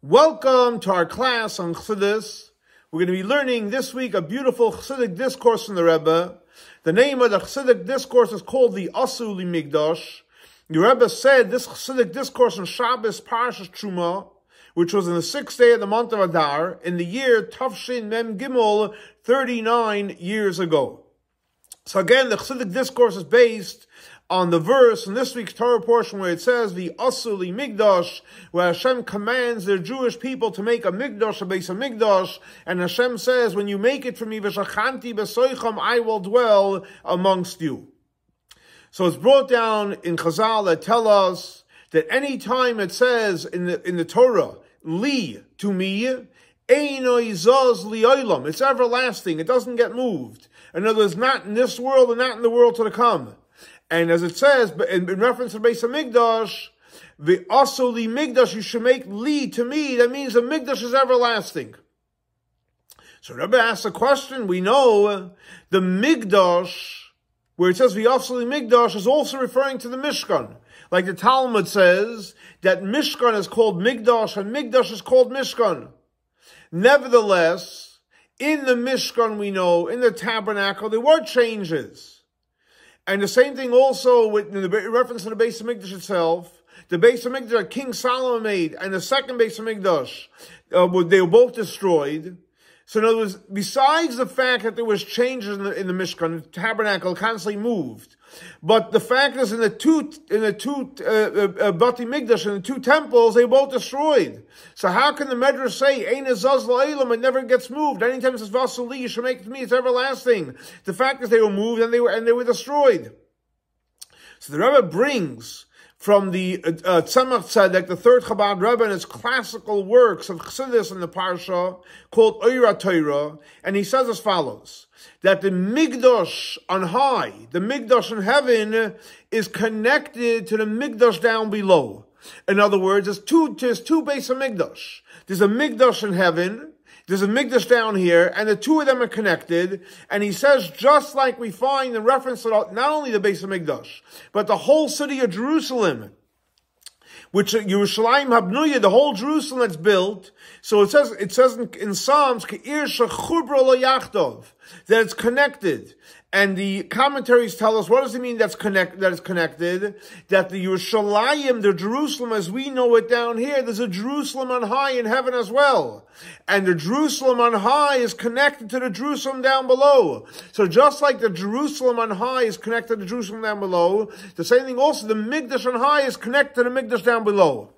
Welcome to our class on Chassidus. We're going to be learning this week a beautiful Chassidic discourse from the Rebbe. The name of the Chassidic discourse is called the A New Kabbalah. The Rebbe said this Chassidic discourse on Shabbos Parashas Truma, which was on the 6th day of the month of Adar, in the year Tafshin Mem Gimel, 39 years ago. So again, the Chassidic discourse is based on the verse in this week's Torah portion where it says, "V'asu li Mikdash," where Hashem commands the Jewish people to make a Mikdash, a base of Mikdash, and Hashem says, when you make it for me, "V'shachanti b'soicham," I will dwell amongst you. So it's brought down in Chazal that tell us that any time it says in the Torah, "Li," to me, "Einoi zaz li olam," it's everlasting, it doesn't get moved. In other words, not in this world and not in the world to come. And as it says, in reference to the base of Mikdash, the also li Mikdash, you should make li to me. That means the Mikdash is everlasting. So Rebbe asks a question. We know the Mikdash, where it says the also li Mikdash, is also referring to the Mishkan. Like the Talmud says, that Mishkan is called Mikdash and Mikdash is called Mishkan. Nevertheless, in the Mishkan we know, in the tabernacle, there were changes. And the same thing also with in reference to the base of Mikdash itself. The base of Mikdash that King Solomon made and the second base of Mikdash, they were both destroyed. So in other words, besides the fact that there was changes in the Mishkan, the tabernacle constantly moved. But the fact is in the two Bati Mikdash, in the two temples, they were both destroyed. So how can the Medrash say, "Ein zaz la'elam," it never gets moved? Anytime it says "Vassu li," you should make it to me, it's everlasting. The fact is they were moved and they were destroyed. So the Rebbe brings from the Tzemach Tzedek, the third Chabad Rebbe, and his classical works of Chassidus in the Parsha, called Oira Torah, and he says as follows, that the Mikdash on high, the Mikdash in heaven, is connected to the Mikdash down below. In other words, there's two base of Mikdash. There's a Mikdash in heaven, there's a Mikdash down here, and the two of them are connected. And he says, just like we find in reference to not only the base of Mikdash, but the whole city of Jerusalem, which Yerushalayim Habnuya, the whole Jerusalem that's built. So it says in Psalms, Ke'ir shechubra lo yachtov, that it's connected. And the commentaries tell us, what does it mean that it's connected? That the Yerushalayim, the Jerusalem as we know it down here, there's a Jerusalem on high in heaven as well. And the Jerusalem on high is connected to the Jerusalem down below. So just like the Jerusalem on high is connected to the Jerusalem down below, the same thing also, the Mikdash on high is connected to the Mikdash down below.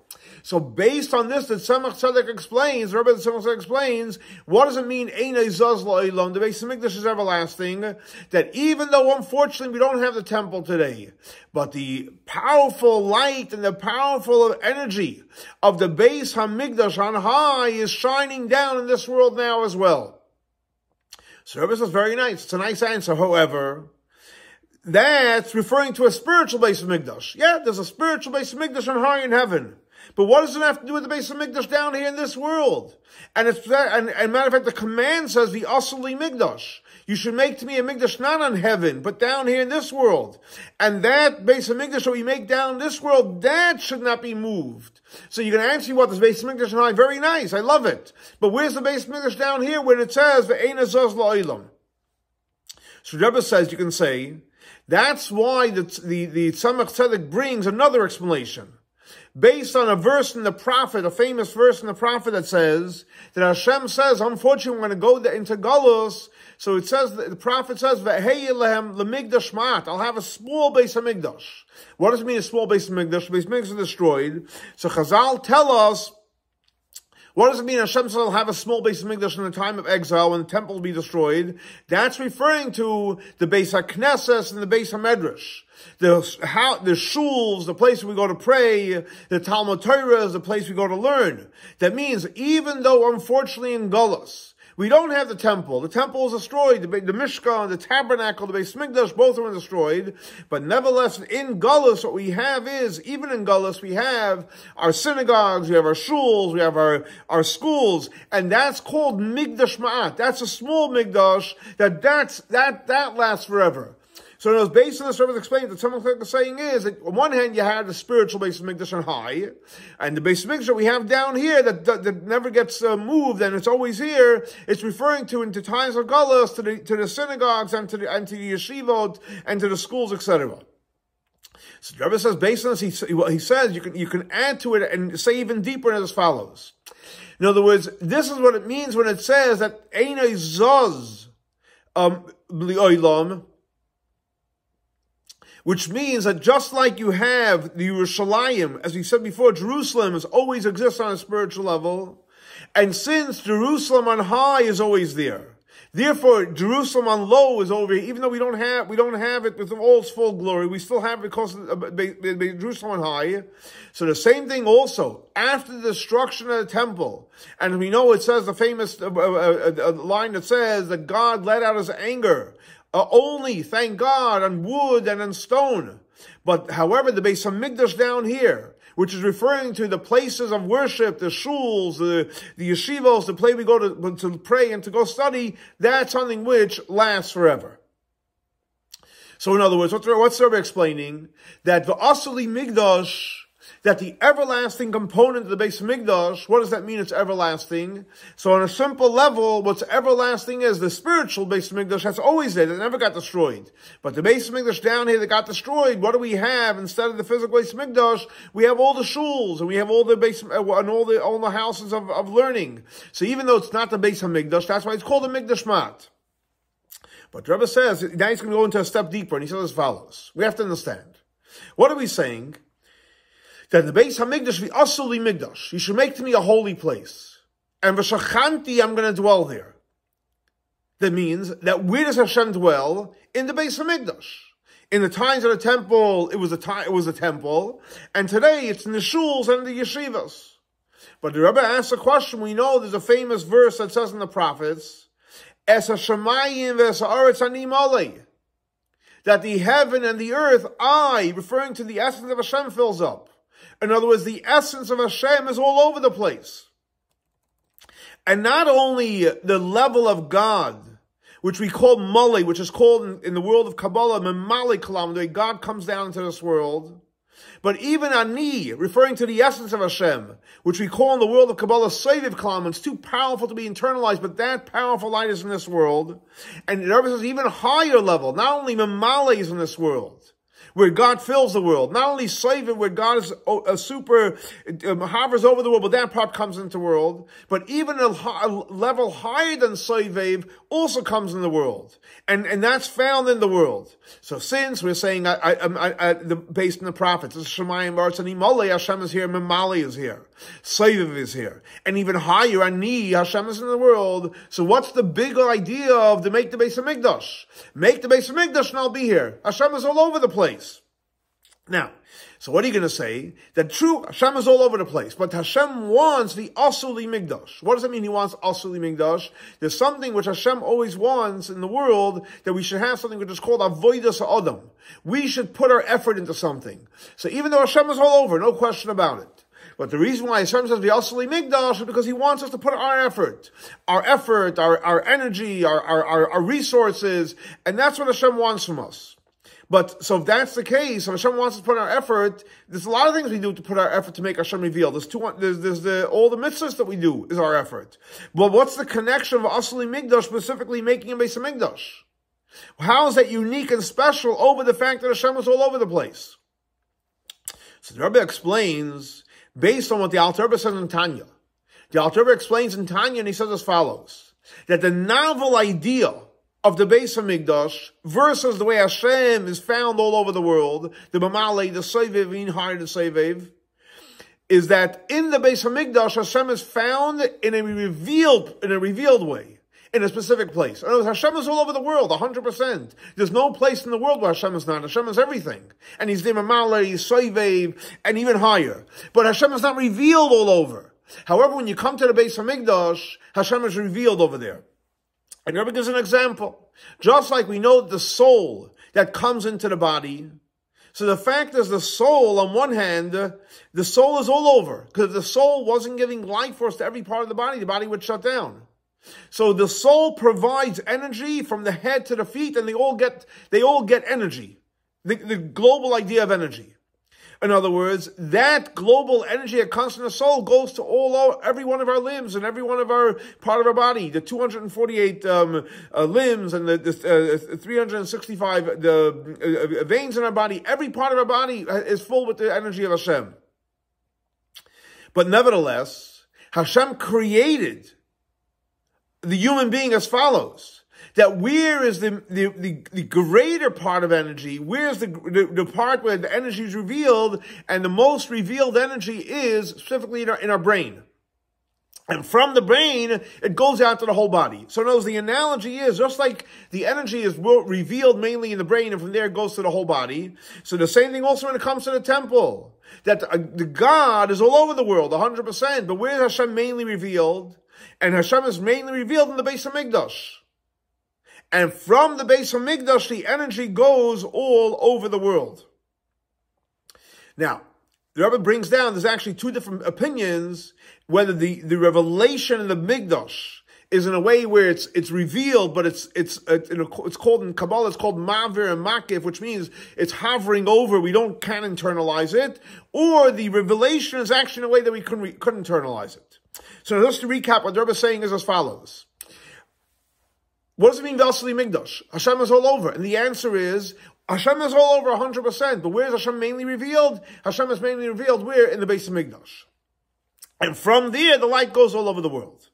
So based on this, the Tzemach Tzedek explains, Rebbe the Tzemach Tzedek explains, what does it mean, Einei zaz la'olam, the base of Mikdash is everlasting, that even though unfortunately we don't have the temple today, but the powerful light and the powerful energy of the base HaMikdash on high is shining down in this world now as well. So Rebbe says, very nice, it's a nice answer, however, that's referring to a spiritual base of Mikdash. Yeah, there's a spiritual base of Mikdash on high in heaven. But what does it have to do with the base of Mikdash down here in this world? And matter of fact, the command says, "V'asu li Mikdash." You should make to me a Mikdash not on heaven, but down here in this world. And that base of Mikdash that we make down in this world, that should not be moved. So you're going to answer me what this base of Mikdash on high, very nice, I love it. But where's the base of Mikdash down here when it says, "Ve'ein zaz la'olam"? So Rebbe says, you can say, that's why the Tzemach Tzedek brings another explanation. Based on a verse in the prophet, a famous verse in the prophet that says, that Hashem says, unfortunately we're going to go into Galus, so it says, the prophet says, V'hei lehem l'migdash ma'at, I'll have a small base of Mikdash. What does it mean a small base of Mikdash? The base of Mikdash is destroyed. So Chazal tell us, what does it mean Hashem says I'll have a small base of Mikdash in the time of exile when the temple will be destroyed? That's referring to the base HaKnesses and the base HaMedrash. The shuls, the place we go to pray, the Talmud Torah is the place we go to learn. That means even though unfortunately in Galus, we don't have the temple is destroyed, the Mishkan, the tabernacle, the Beis Mikdash, both are destroyed, but nevertheless in Galus what we have is, even in Galus we have our synagogues, we have our shuls, we have our schools, and that's called Migdash Ma'at. That's a small Migdash, that lasts forever. So it was based on this, Rebbe explained that someone like the saying is that on one hand you have the spiritual base of Mikdash on high, and the base of Mikdash that we have down here that never gets moved and it's always here. It's referring to into times of Galus to the synagogues and to the yeshivot and to the schools, etc. So the Rebbe says based on this, he says you can add to it and say even deeper as follows. In other words, this is what it means when it says that Einay Zaz B'li which means that just like you have the Yerushalayim, as we said before, Jerusalem has always exists on a spiritual level, and since Jerusalem on high is always there, therefore Jerusalem on low is over here. Even though we don't have it with all its full glory, we still have it because of Jerusalem on high. So the same thing also after the destruction of the temple, and we know it says the famous line that says that God let out His anger. Only, thank God, on wood and on stone. But however, the Beis Hamikdash down here, which is referring to the places of worship, the shuls, the yeshivos, the place we go to pray and to go study, that's something which lasts forever. So in other words, what's Rebbe explaining? That the Asuli Migdash, that the everlasting component of the Beis Hamikdash, what does that mean it's everlasting? So on a simple level, what's everlasting is the spiritual Beis Hamikdash that's always there, that never got destroyed. But the Beis Hamikdash down here that got destroyed, what do we have instead of the physical Beis Hamikdash? We have all the shuls, and we have all the and all the houses of learning. So even though it's not the Beis Hamikdash, that's why it's called the Mikdash Mat. But the Rebbe says, now he's going to go into a step deeper, and he says as follows. We have to understand. What are we saying? That the Beis Hamikdash be asuli Mikdash. You should make to me a holy place. And v'shachanti, I'm going to dwell there. That means that where does Hashem dwell? In the Beis Hamikdash. In the times of the temple, it was a temple. And today it's in the shuls and the yeshivas. But the Rebbe asks a question. We know there's a famous verse that says in the prophets, Es hashamayim v'es ha'aretz ani malei. That the heaven and the earth, referring to the essence of Hashem, fills up. In other words, the essence of Hashem is all over the place. And not only the level of God, which we call Mali, which is called in the world of Kabbalah, Memali Kalam, the way God comes down into this world, but even Ani, referring to the essence of Hashem, which we call in the world of Kabbalah Seviv Kalam, it's too powerful to be internalized, but that powerful light is in this world. And it represents even higher level, not only Memali is in this world, where God fills the world. Not only Seviv, where God is hovers over the world, but that part comes into the world. But even a level higher than Seviv also comes in the world. And that's found in the world. So since we're saying, based on the prophets, Shemayim Baruch Ani Malei, Hashem is here, Memali is here. Seviv is here. And even higher, Ani, Hashem is in the world. So what's the bigger idea of to make the Beis Hamikdash? Make the Beis Hamikdash and I'll be here. Hashem is all over the place. Now, so what are you going to say? That true, Hashem is all over the place, but Hashem wants the Asuli Migdash. What does it mean He wants Asuli Migdash? There's something which Hashem always wants in the world, that we should have something which is called Avodas Adam. We should put our effort into something. So even though Hashem is all over, no question about it. But the reason why Hashem says the Asuli Migdash is because He wants us to put our effort, our energy, our resources, and that's what Hashem wants from us. But, so if that's the case, if Hashem wants us to put our effort, there's a lot of things we do to put our effort to make Hashem reveal. There's all the mitzvahs that we do is our effort. But what's the connection of Asuli Migdash, specifically making a Beis Hamikdash? How is that unique and special over the fact that Hashem is all over the place? So the Rebbe explains, based on what the Alter Rebbe says in Tanya. The Alter Rebbe explains in Tanya, and he says as follows, that the novel idea of the Beis Hamikdash versus the way Hashem is found all over the world, the Mamale, the Seviv, in higher the Seviv, is that in the Beis Hamikdash, Hashem is found in a revealed way, in a specific place. In other words, Hashem is all over the world, 100%. There's no place in the world where Hashem is not. Hashem is everything. And He's the Mamale, Seviv, and even higher. But Hashem is not revealed all over. However, when you come to the Beis Hamikdash, Hashem is revealed over there. And Rebbe gives an example. Just like we know the soul that comes into the body, so the fact is the soul, on one hand, the soul is all over. Because if the soul wasn't giving life force to every part of the body would shut down. So the soul provides energy from the head to the feet, and they all get energy. The global idea of energy. In other words, that global energy that comes from the soul goes to every one of our limbs and every one of our part of our body. The 248 limbs and the 365 veins in our body. Every part of our body is full with the energy of Hashem. But nevertheless, Hashem created the human being as follows. That where is the greater part of energy? Where's the part where the energy is revealed? And the most revealed energy is specifically in our brain. And from the brain, it goes out to the whole body. So notice the analogy is, just like the energy is revealed mainly in the brain, and from there it goes to the whole body. So the same thing also when it comes to the temple. That the God is all over the world, 100%. But where is Hashem mainly revealed? And Hashem is mainly revealed in the base of Mikdash. And from the base of Mikdash, the energy goes all over the world. Now, the Rebbe brings down, there's actually two different opinions, whether the revelation in the Mikdash is in a way where it's revealed, but it's called in Kabbalah, it's called Mavir and Makif, which means it's hovering over, we can't internalize it, or the revelation is actually in a way that we couldn't internalize it. So just to recap, what the Rebbe is saying is as follows. What does it mean, Vasli Mikdash? Hashem is all over. And the answer is, Hashem is all over 100%. But where is Hashem mainly revealed? Hashem is mainly revealed where? In the base of Mikdash. And from there, the light goes all over the world.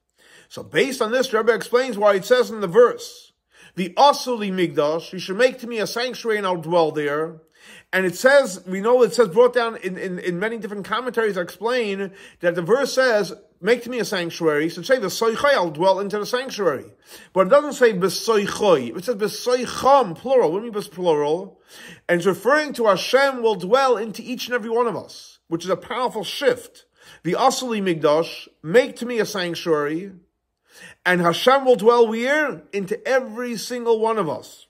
So based on this, Rebbe explains why it says in the verse, "V'asu li Mikdash, you should make to me a sanctuary and I'll dwell there." And it says, brought down in many different commentaries that explain that the verse says, make to me a sanctuary. So it says, B'soichai, I'll dwell into the sanctuary. But it doesn't say B'soichai. It says B'soicham, plural. What do you mean plural? And it's referring to Hashem will dwell into each and every one of us, which is a powerful shift. The Asuli Mikdash, make to me a sanctuary, and Hashem will dwell where? Into every single one of us.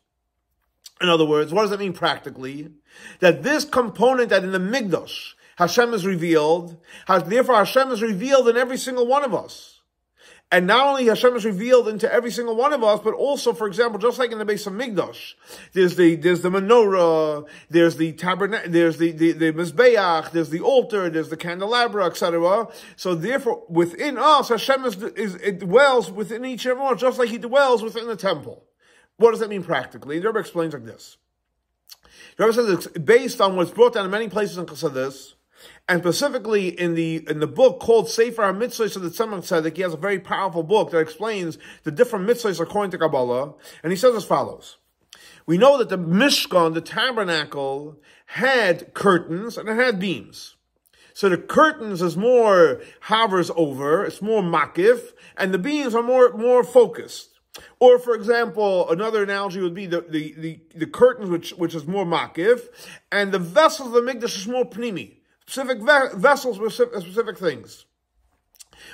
In other words, what does that mean practically? That this component that in the Mikdash, Hashem is revealed, therefore Hashem is revealed in every single one of us. And not only Hashem is revealed into every single one of us, but also, for example, just like in the base of Mikdash, there's the menorah, there's the tabernacle, there's the mizbeach, there's the altar, there's the candelabra, etc. So therefore, within us, Hashem it dwells within each and every one, just like He dwells within the temple. What does that mean practically? The Rebbe explains like this. The Rebbe says it's based on what's brought down in many places in Chassidus, and specifically in the book called Sefer HaMitzvos of the Tzemach Tzedek. He has a very powerful book that explains the different mitzvos according to Kabbalah, and he says as follows. We know that the Mishkan, the tabernacle, had curtains and it had beams. So the curtains is more hovers over, it's more makif, and the beams are more focused. Or, for example, another analogy would be the curtains, which is more makif, and the vessels of the Mikdash is more pnimi, specific vessels with specific things,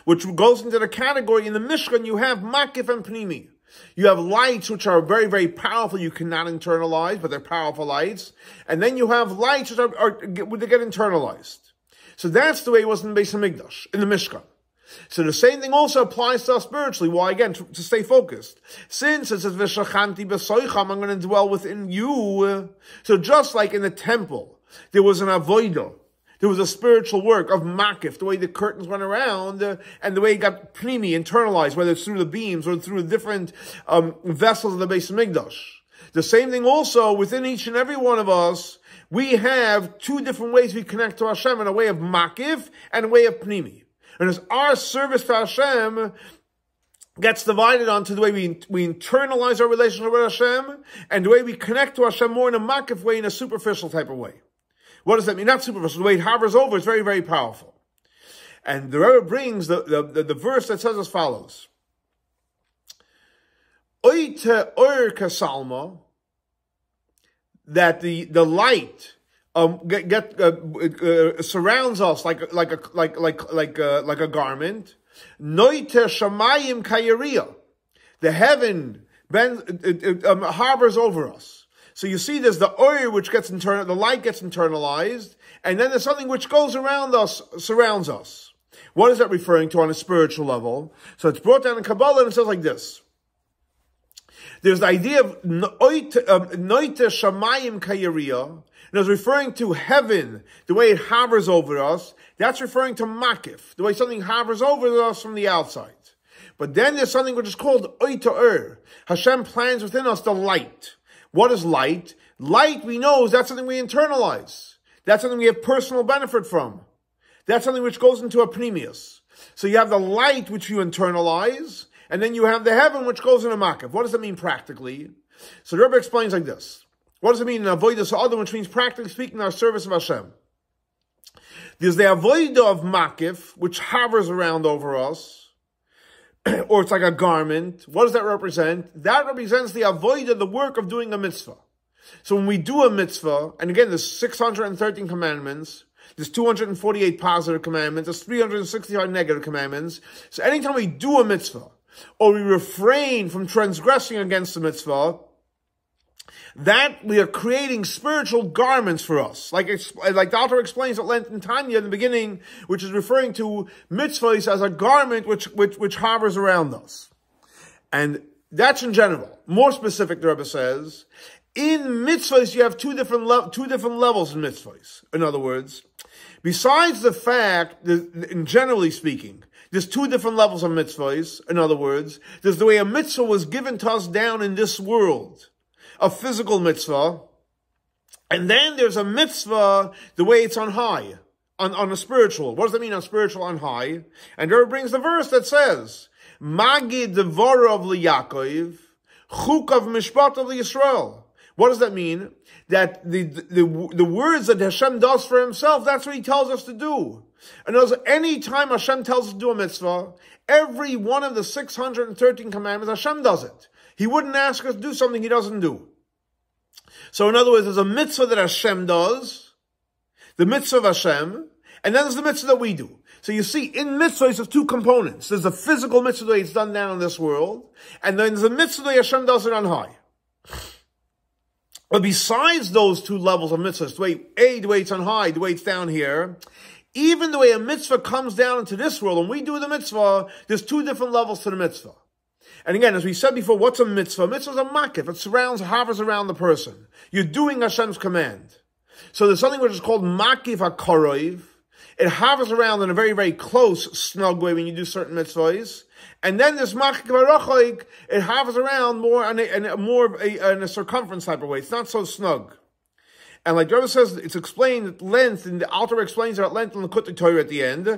which goes into the category in the Mishkan. You have makif and pnimi. You have lights which are very, very powerful. You cannot internalize, but they're powerful lights. And then you have lights which they get internalized. So that's the way it was in the Beis HaMikdash, in the Mishkan. So the same thing also applies to us spiritually. Why? Again, to stay focused. Since it says, V'shachanti b'soicham, I'm going to dwell within you. So just like in the temple, there was an avodah, there was a spiritual work of makif, the way the curtains went around, and the way it got pnimi, internalized, whether it's through the beams or through the different vessels of the Beis HaMikdash. The same thing also within each and every one of us, we have two different ways we connect to Hashem, in a way of makif and a way of pnimi. And as our service to Hashem gets divided onto the way we internalize our relationship with Hashem, and the way we connect to Hashem more in a makif way, in a superficial type of way. What does that mean? Not superficial. The way it hovers over is very, very powerful. And the Rebbe brings the verse that says as follows. Oite or kasalma, that the light surrounds us like a garment. Noite shamayim kayariya, the heaven harbors over us. So you see, there's the oil which gets the light gets internalized, and then there's something which goes around us, surrounds us. What is that referring to on a spiritual level? So it's brought down in Kabbalah and it says like this. There's the idea of noite shamayim kayiriya. And it's referring to heaven, the way it hovers over us. That's referring to makif, the way something hovers over us from the outside. But then there's something which is called oita'er. Hashem plants within us the light. What is light? Light, we know, is that's something we internalize. That's something we have personal benefit from. That's something which goes into a pneumius. So you have the light which you internalize, and then you have the heaven which goes into makif. What does that mean practically? So the Rebbe explains like this. What does it mean in avodah ha'adam, which means practically speaking our service of Hashem? There's the avodah of makif, which hovers around over us, or it's like a garment. What does that represent? That represents the avodah, the work of doing a mitzvah. So when we do a mitzvah, and again, there's 613 commandments, there's 248 positive commandments, there's 365 negative commandments. So anytime we do a mitzvah, or we refrain from transgressing against the mitzvah, that we are creating spiritual garments for us. Like the author explains at length in Tanya in the beginning, which is referring to mitzvahs as a garment which hovers around us. And that's in general. More specific, the Rebbe says, in mitzvahs you have two different levels in mitzvahs. In other words, besides the fact that, in generally speaking, there's two different levels of mitzvahs. In other words, there's the way a mitzvah was given to us down in this world, a physical mitzvah, and then there's a mitzvah the way it's on high, on a spiritual. What does that mean on spiritual, on high? And there brings the verse that says, Magid devorav liYaakov, chukav mishpat of Yisrael. What does that mean? That the words that Hashem does for himself, that's what he tells us to do. And any time Hashem tells us to do a mitzvah, every one of the 613 commandments, Hashem does it. He wouldn't ask us to do something he doesn't do. So in other words, there's a mitzvah that Hashem does, the mitzvah of Hashem, and then there's the mitzvah that we do. So you see, in mitzvahs there's two components. There's the physical mitzvah that it's done down in this world, and then there's the mitzvah that Hashem does it on high. But besides those two levels of mitzvahs, the way it's on high, the way it's down here, even the way a mitzvah comes down into this world, when we do the mitzvah, there's two different levels to the mitzvah. And again, as we said before, what's a mitzvah? A mitzvah is a makif. It hovers around the person. You're doing Hashem's command. So there's something which is called makif hakorov. It hovers around in a very, very close, snug way when you do certain mitzvahs. And then there's makif harochaik. It hovers around more in a circumference type of way. It's not so snug. And like the Rebbe says, it's explained at length, and the author explains it at length in the Kutei Torah at the end.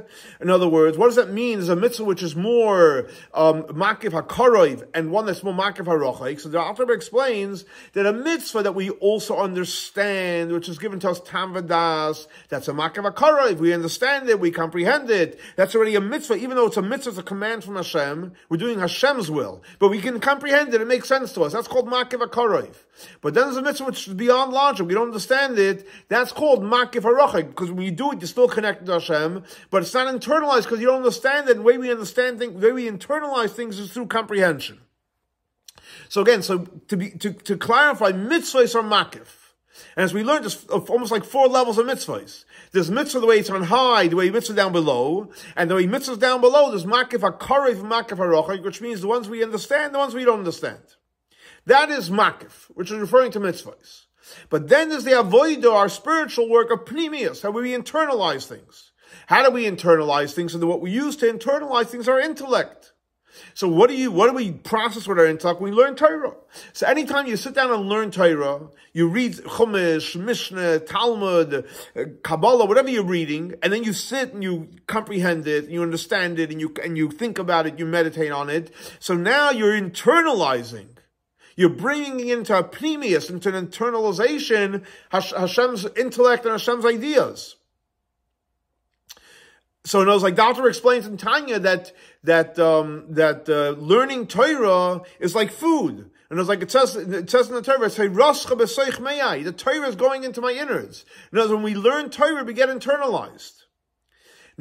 In other words, what does that mean? There's a mitzvah which is more makif hakarov, and one that's more makif harochaik. So the author explains that a mitzvah that we also understand, which is given to us tam v'das, that's a makif hakarov. We understand it, we comprehend it. That's already a mitzvah, even though it's a mitzvah, it's a command from Hashem. We're doing Hashem's will, but we can comprehend it. It makes sense to us. That's called makif hakarov. But then there's a mitzvah which is beyond logic. We don't understand it. That's called makif harochaik, because when you do it, you're still connected to Hashem, but it's not internalized because you don't understand it. And the way we understand things, the way we internalize things is through comprehension. So again, to clarify, mitzvahs are makif. And as we learned, there's almost like 4 levels of mitzvahs. There's mitzvah the way it's on high, the way mitzvah down below, and the way mitzvah's down below, there's makif hakarov and makif harochaik, which means the ones we understand, the ones we don't understand. That is makif, which is referring to mitzvahs. But then there's the avodah, our spiritual work of pneumius, how we internalize things. How do we internalize things? And what we use to internalize things is our intellect. So what do we process with our intellect when we learn Torah? So anytime you sit down and learn Torah, you read Chumash, Mishnah, Talmud, Kabbalah, whatever you're reading, and then you sit and you comprehend it, and you understand it, and you think about it, you meditate on it. So now you're internalizing. You're bringing it into a pneumius, into an internalization, Hashem's intellect and Hashem's ideas. So in other words, like the author explains in Tanya that learning Torah is like food. And it's like it says in the Torah, the Torah is going into my innards. In other words, when we learn Torah, we get internalized.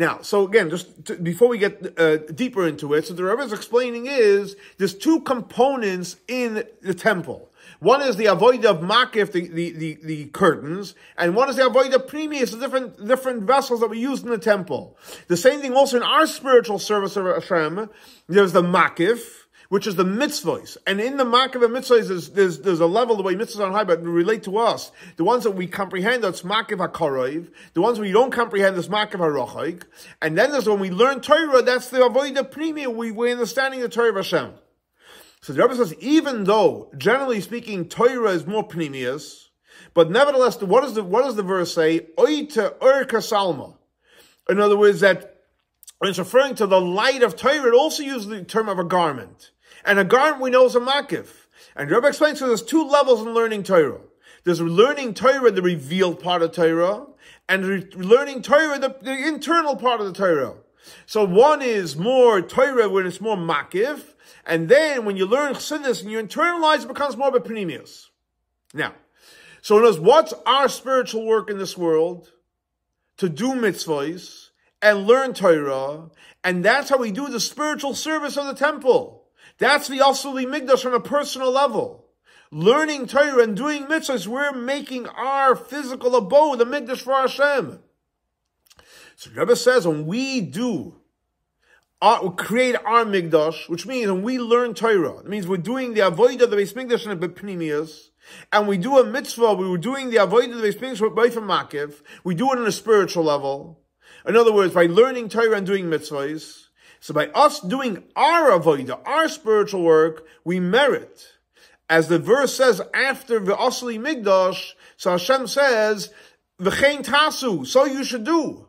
Now, so again, before we get deeper into it, so the Rebbe is explaining is there's two components in the temple. One is the avodah of makif, the curtains, and one is the avodah primius, the different vessels that we use in the temple. The same thing also in our spiritual service of Hashem. There's the makif, which is the mitzvahs. And in the makif and mitzvahs, there's a level, the way mitzvahs are high, but relate to us. The ones that we comprehend, that's makif ha-karoiv. The ones we don't comprehend, that's makif ha-rochaik. And then there's when we learn Torah, that's the avodah primia, we're understanding the Torah of Hashem. So the Rebbe says, even though, generally speaking, Torah is more pnimius, but nevertheless, what does the verse say? Oita urka salma. In other words, that when it's referring to the light of Torah, it also uses the term of a garment. And a garment we know is a makif. And the Rebbe explains that there's two levels in learning Torah. There's learning Torah, the revealed part of Torah, and learning Torah, the internal part of the Torah. So one is more Torah when it's more makif, and then when you learn Chassidus and you internalize, it becomes more of a pnimius. Now, so in other words, what's our spiritual work in this world? To do mitzvahs and learn Torah, and that's how we do the spiritual service of the temple. That's the Asuli Mikdash on a personal level. Learning Torah and doing mitzvahs, we're making our physical abode the Mikdash for Hashem. So the Rebbe says when we create our Mikdash, which means when we learn Torah, it means we're doing the avodah of the Beis Mikdash and the Pnimius, and we do a mitzvah, we were doing the avodah of the Beis Mikdash by from Makiv, we do it on a spiritual level. In other words, by learning Torah and doing mitzvahs, so by us doing our avodah, our spiritual work, we merit. As the verse says after the Asli Mikdash, so Hashem says, V'chein tasu, so you should do.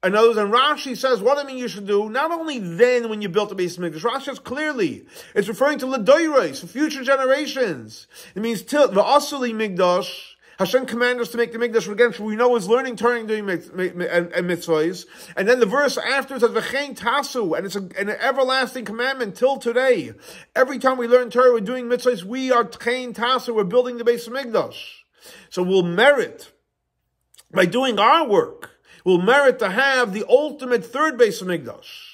In other words, and Rashi says, what I mean you should do, not only then when you built the Beis Mikdash, Rashi says clearly, it's referring to L'doiros, for future generations. It means till the Asli Mikdash, Hashem commanded us to make the Mikdash again, which we know is learning, turning, doing and mitzvahs. And then the verse after says, V'chein tasu, and it's an everlasting commandment till today. Every time we learn Torah, we're doing mitzvahs, we are Tchein tasu, we're building the Beis Mikdash. So we'll merit, by doing our work, we'll merit to have the ultimate third Beis Mikdash.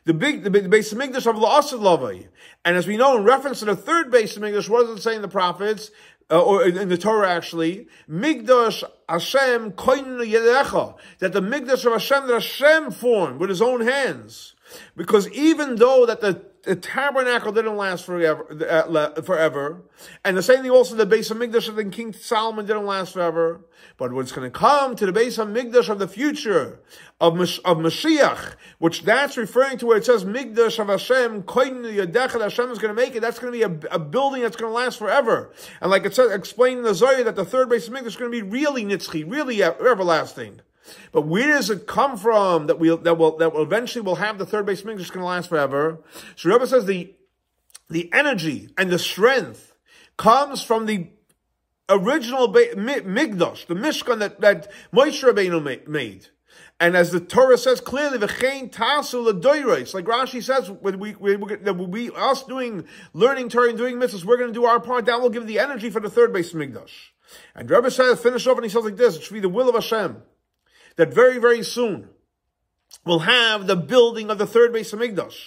The Beis Mikdash of La'asad Lavai. And as we know, in reference to the third Beis Mikdash, what does it say in the prophets? Or in the Torah actually, Mikdash Hashem koinu yedecha, that the Mikdash of Hashem that Hashem formed with His own hands, because even though that the tabernacle didn't last forever, and the same thing also the Beis Hamikdash of King Solomon didn't last forever, but what's going to come to the Beis Hamikdash of the future, of Mashiach, which that's referring to where it says Mikdash of Hashem, Koinu Yadecha, that Hashem is going to make it, that's going to be a building that's going to last forever. And like it says, explained in the Zohar, that the third Beis Hamikdash is going to be really nitzchi, really everlasting. But where does it come from that will eventually will have the third Beis Mikdash is going to last forever? So Rebbe says the energy and the strength comes from the original Mikdash, the Mishkan that Moshe Rabbeinu made. And as the Torah says clearly, V'chein tasu l'doiros, like Rashi says, when we us learning Torah and doing mitzvahs, we're going to do our part. That will give the energy for the third Beis Mikdash. And Rebbe says, finish off, and he says like this: it should be the will of Hashem that very, very soon we'll have the building of the third Beis Hamikdash.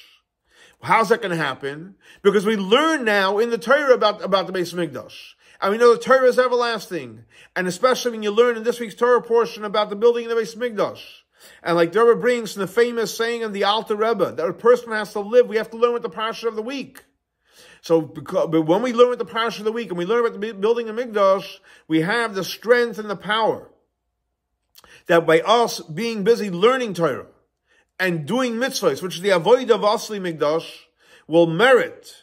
How's that going to happen? Because we learn now in the Torah about the Beis Hamikdash. And we know the Torah is everlasting. And especially when you learn in this week's Torah portion about the building of the Beis Hamikdash. And like the Rebbe brings from the famous saying of the Alter Rebbe, that a person has to live, we have to learn with the parsha of the week. So but when we learn with the parsha of the week, and we learn about the building of Mikdash, we have the strength and the power that by us being busy learning Torah and doing mitzvahs, which is the avodah of Asli Mikdash, will merit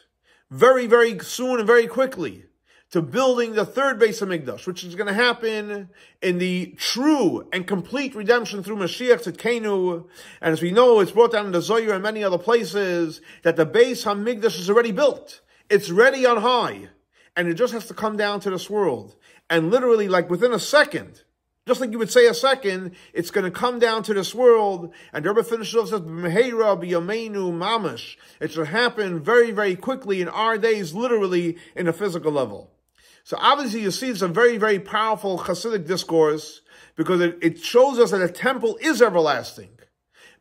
very, very soon and very quickly to building the third Beis Hamikdash, which is going to happen in the true and complete redemption through Mashiach Tzidkenu. And as we know, it's brought down in the Zohar and many other places that the Beis Hamikdash is already built. It's ready on high. And it just has to come down to this world. And literally, like within a second, just like you would say a second, it's going to come down to this world. And the Rebbe finishes off, says, B'meheira b'yameinu mamash. It should happen very, very quickly in our days, literally in a physical level. So obviously you see it's a very, very powerful Chassidic discourse, because it shows us that a temple is everlasting.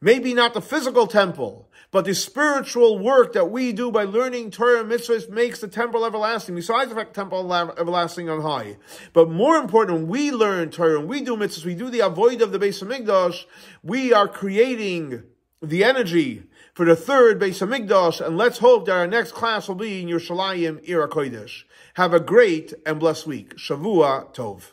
Maybe not the physical temple, but the spiritual work that we do by learning Torah and mitzvahs makes the temple everlasting, besides the fact the temple everlasting on high. But more important, when we learn Torah and we do mitzvahs, we do the avoid of the Beis HaMikdash, we are creating the energy for the third Beis HaMikdash, and let's hope that our next class will be in Yerushalayim, Ir HaKodesh. Have a great and blessed week. Shavua Tov.